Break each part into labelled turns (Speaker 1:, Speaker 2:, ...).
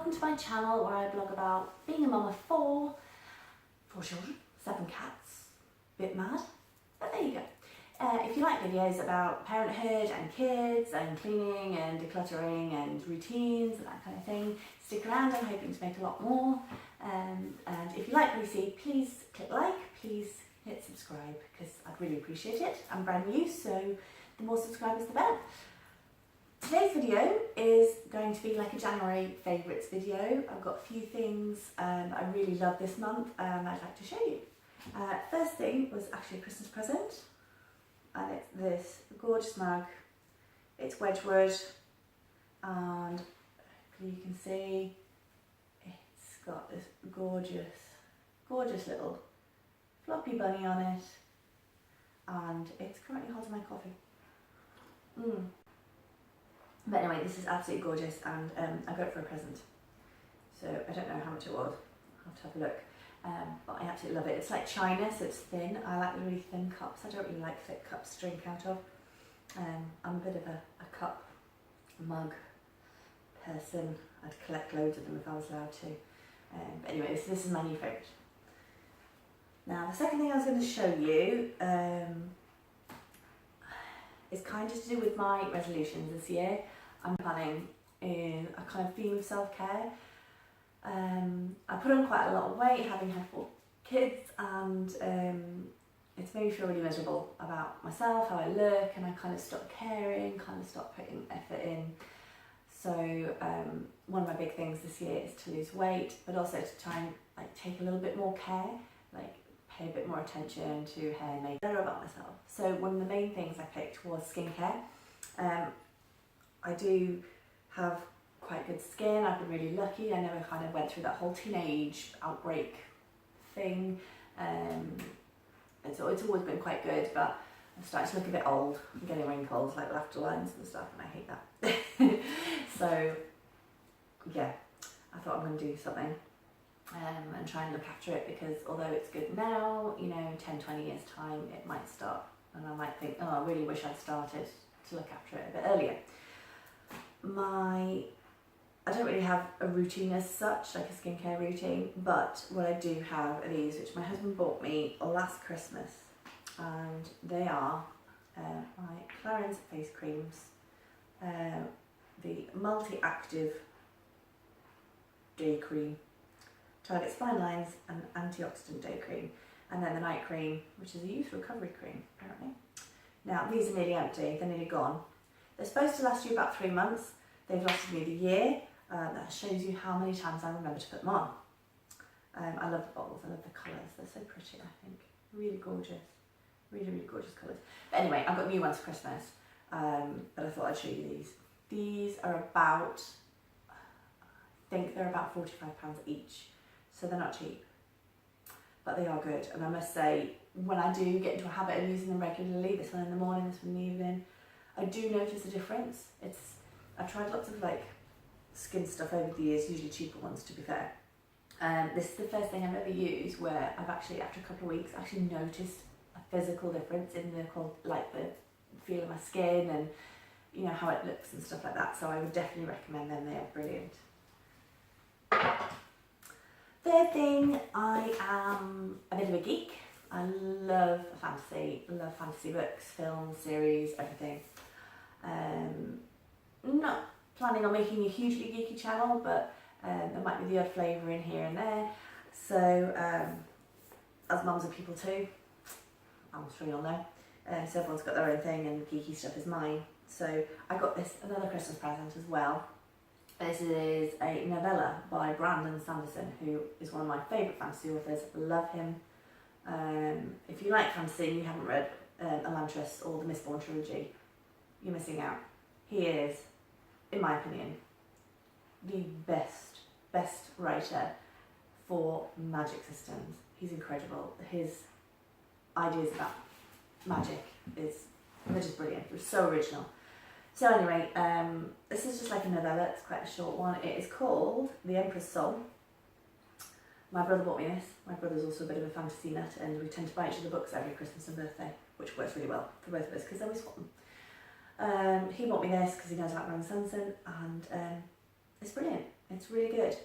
Speaker 1: welcome to my channel where I blog about being a mum of four children, 7 cats, bit mad, but there you go. If you like videos about parenthood and kids and cleaning and decluttering and routines and that kind of thing, stick around. I'm hoping to make a lot more. And if you like what you see, please click like, please hit subscribe because I'd really appreciate it. I'm brand new, so the more subscribers the better. Today's video is going to be like a January favourites video. I've got a few things I really love this month and I'd like to show you. First thing was actually a Christmas present, and it's this gorgeous mug. It's Wedgwood, and you can see it's got this gorgeous little floppy bunny on it, and it's currently holding my coffee. But anyway, this is absolutely gorgeous, and I got it for a present. So I don't know how much it was. I'll have to have a look. But I absolutely love it. It's like china, so it's thin. I like the really thin cups. I don't really like thick cups to drink out of. I'm a bit of a cup mug person. I'd collect loads of them if I was allowed to. But anyway, this is my new favourite. Now, the second thing I was going to show you is kind of to do with my resolutions this year. I'm planning in a kind of theme of self-care. I put on quite a lot of weight having had 4 kids, and it's made me feel really miserable about myself, how I look, and I kind of stopped caring, kind of stopped putting effort in. So one of my big things this year is to lose weight, but also to try and take a little bit more care, pay a bit more attention to hair and make better about myself. So one of the main things I picked was skincare. I do have quite good skin. I've been really lucky. I never kind of went through that whole teenage outbreak thing. It's always been quite good, but I'm starting to look a bit old. I'm getting wrinkles, like laughter lines and stuff, and I hate that. So yeah, I thought I'm going to do something and try and look after it, because although it's good now, 10-20 years time it might stop, and I might think, oh, I really wish I'd started to look after it a bit earlier. I don't really have a routine as such, like a skincare routine, but what I do have are these, which my husband bought me last Christmas, and they are my Clarins face creams, the multi-active day cream, targets fine lines and antioxidant day cream, and then the night cream, which is a youth recovery cream apparently. Now these are nearly empty, they're nearly gone. They're supposed to last you about 3 months. They've lasted me the year. That shows you how many times I remember to put them on. I love the bottles, I love the colours, they're so pretty, I think. Really gorgeous, really gorgeous colours. But anyway, I've got new ones for Christmas, but I thought I'd show you these. These are about, I think they're about £45 each, so they're not cheap, but they are good. And I must say, when I do get into a habit of using them regularly, this one in the morning, this one in the evening, I do notice a difference. I've tried lots of skin stuff over the years, usually cheaper ones to be fair. This is the first thing I've ever used where I've actually, after a couple of weeks, actually noticed a physical difference in the feel of my skin and how it looks and stuff like that. So I would definitely recommend them. They are brilliant. Third thing, I am a bit of a geek. I love fantasy books, films, series, everything. Not planning on making a hugely geeky channel, but there might be the odd flavour in here and there. So as mums of people too, I'm sure you'll know, so everyone's got their own thing, and geeky stuff is mine. So I got another Christmas present as well. This is a novella by Brandon Sanderson, who is one of my favourite fantasy authors. Love him. If you like fantasy and you haven't read Elantris or the Mistborn trilogy, you're missing out. He is, in my opinion, the best writer for magic systems. He's incredible. His ideas about magic they're just brilliant. They're so original. So anyway, this is just like a novella. It's quite a short one. It is called The Empress Soul. My brother bought me this. My brother's also a bit of a fantasy nut, and we tend to buy each other books every Christmas and birthday, which works really well for both of us because then we swap them. He bought me this because he knows about Brandon Sanderson, and it's brilliant. It's really good.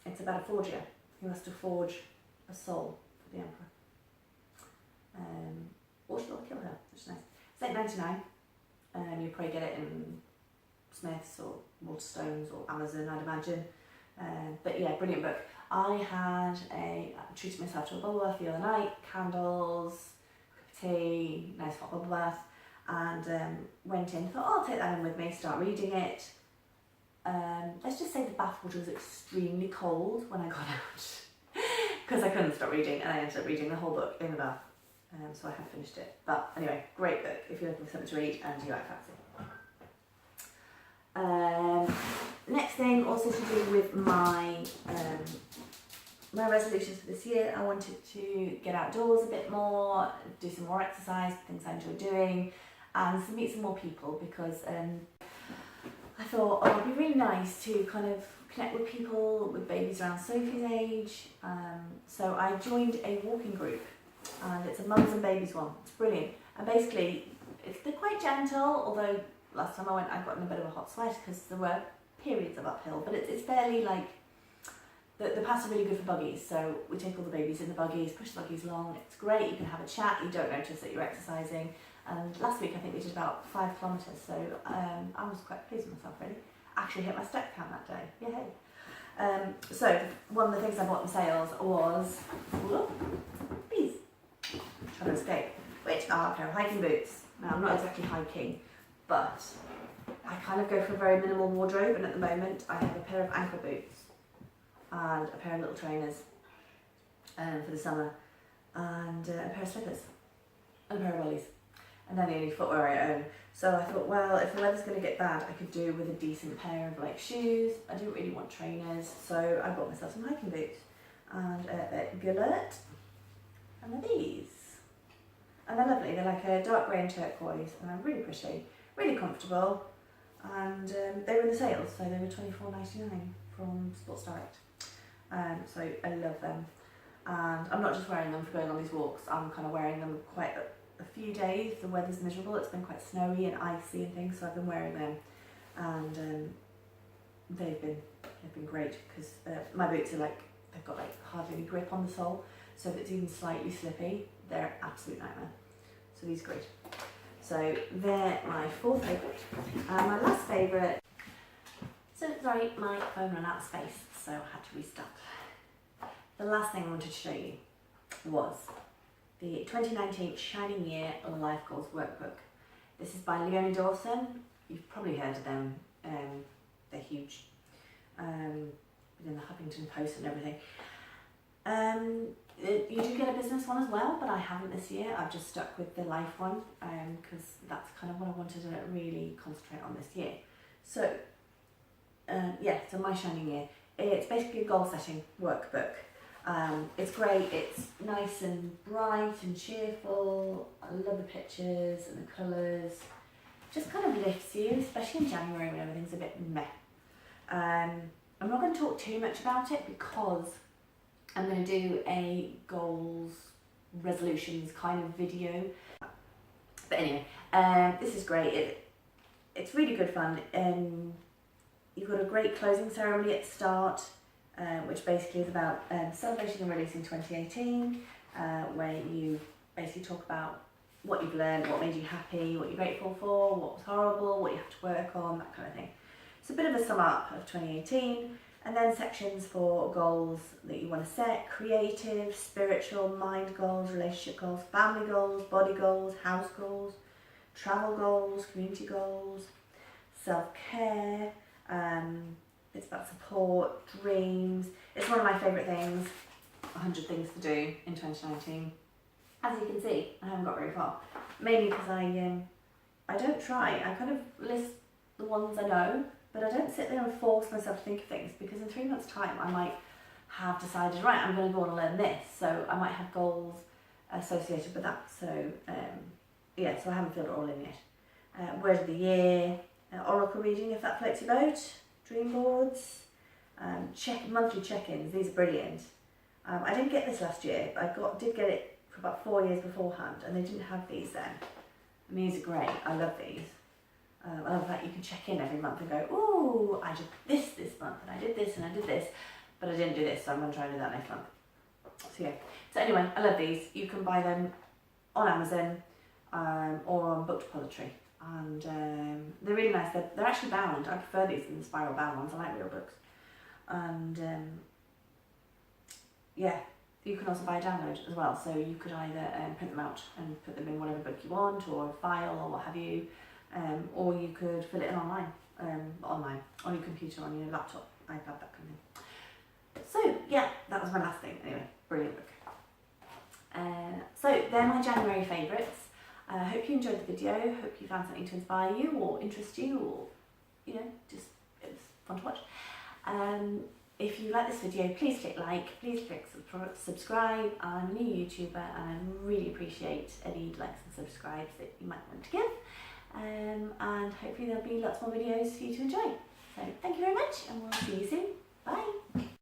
Speaker 1: It's about a forger who has to forge a soul for the Emperor. Or she'll kill her, which is nice. It's $8.99. You probably get it in Smith's or Waterstones or Amazon, I'd imagine. But yeah, brilliant book. I treated myself to a bubble bath the other night, candles, cup of tea, nice hot bubble bath, and went in, thought, I'll take that in with me, start reading it. Let's just say the bathwater was extremely cold when I got out, because I couldn't stop reading, and I ended up reading the whole book in the bath. So I have finished it. But anyway, great book if you're looking for something to read and you like fancy. Next thing, also to do with my my resolutions for this year. I wanted to get outdoors a bit more, do some more exercise, things I enjoy doing, and to meet some more people, because I thought, oh, it'd be really nice to kind of connect with people with babies around Sophie's age. So I joined a walking group, and it's a mums and babies one. It's brilliant. And basically, they're quite gentle, although last time I went I got in a bit of a hot sweat because there were periods of uphill, but it's fairly like, the paths are really good for buggies, so we take all the babies in the buggies, push the buggies along, it's great, you can have a chat, you don't notice that you're exercising. And last week I think we did about 5 kilometres, so I was quite pleased with myself really. Actually hit my step count that day, yay. So one of the things I bought in sales was, bees, trying to escape, which are a pair of hiking boots. Now I'm not exactly hiking, but I kind of go for a very minimal wardrobe, and at the moment I have a pair of ankle boots and a pair of little trainers for the summer, and a pair of slippers and a pair of wellies, and then the only footwear I own. So I thought, well, if the weather's going to get bad, I could do with a decent pair of like shoes. I didn't really want trainers, so I bought myself some hiking boots, and they're Gillette, and they're these. And they're lovely, they're like a dark grey and turquoise, and they're really pretty, really comfortable, and they were in the sales, so they were $24.99 from Sports Direct. So I love them, and I'm not just wearing them for going on these walks, I'm kind of wearing them quite a few days. The weather's miserable, it's been quite snowy and icy and things, so I've been wearing them, and they've been great, because my boots are like, they've got like hardly any grip on the sole, so if it's even slightly slippy, they're an absolute nightmare. So these are great. So they're my 4th favourite. My last favourite, so sorry, my phone ran out of space, so I had to restart. The last thing I wanted to show you was the 2019 Shining Year Life Goals Workbook. This is by Leonie Dawson. You've probably heard of them. They're huge. Within the Huffington Post and everything. You do get a business one as well, but I haven't this year. I've just stuck with the life one, because that's kind of what I wanted to really concentrate on this year. So, so my Shining Year, it's basically a goal setting workbook. It's great, it's nice and bright and cheerful. I love the pictures and the colours. Just kind of lifts you, especially in January when everything's a bit meh. I'm not going to talk too much about it because I'm going to do a goals, resolutions kind of video. But anyway, this is great. It's really good fun. You've got a great closing ceremony at the start, which basically is about celebrating and releasing 2018, where you basically talk about what you've learned, what made you happy, what you're grateful for, what was horrible, what you have to work on, that kind of thing. It's a bit of a sum up of 2018, and then sections for goals that you want to set: creative, spiritual, mind goals, relationship goals, family goals, body goals, house goals, travel goals, community goals, self-care. It's about support, dreams. It's one of my favourite things. 100 things to do in 2019. As you can see, I haven't got very far. Mainly because I don't try. I kind of list the ones I know, but I don't sit there and force myself to think of things, because in 3 months' time I might have decided, right, I'm going to go on and learn this. So I might have goals associated with that. So so I haven't filled it all in yet. Word of the year, oracle reading if that floats your boat, dream boards, monthly check-ins. These are brilliant. I didn't get this last year, but I did get it for about 4 years beforehand, and they didn't have these then. And these are great. I love these. I love that you can check in every month and go, ooh, I did this month. did this and I did this, but I didn't do this, so I'm going to try and do that next month. So yeah. So anyway, I love these. You can buy them on Amazon or on Book Depository, and they're really nice. They're actually bound. I prefer these than the spiral bound ones. I like real books. And yeah, you can also buy a download as well. So you could either print them out and put them in whatever book you want, or a file, or what have you, or you could fill it in online, on your computer, on your laptop, iPad, that kind of thing. So yeah, that was my last thing. Anyway, brilliant book. So they're my January favourites. I hope you enjoyed the video. Hope you found something to inspire you or interest you, or just it was fun to watch. If you like this video, please click like, please click subscribe. I'm a new YouTuber and I really appreciate any likes and subscribes that you might want to give. And hopefully there'll be lots more videos for you to enjoy. So thank you very much, and we'll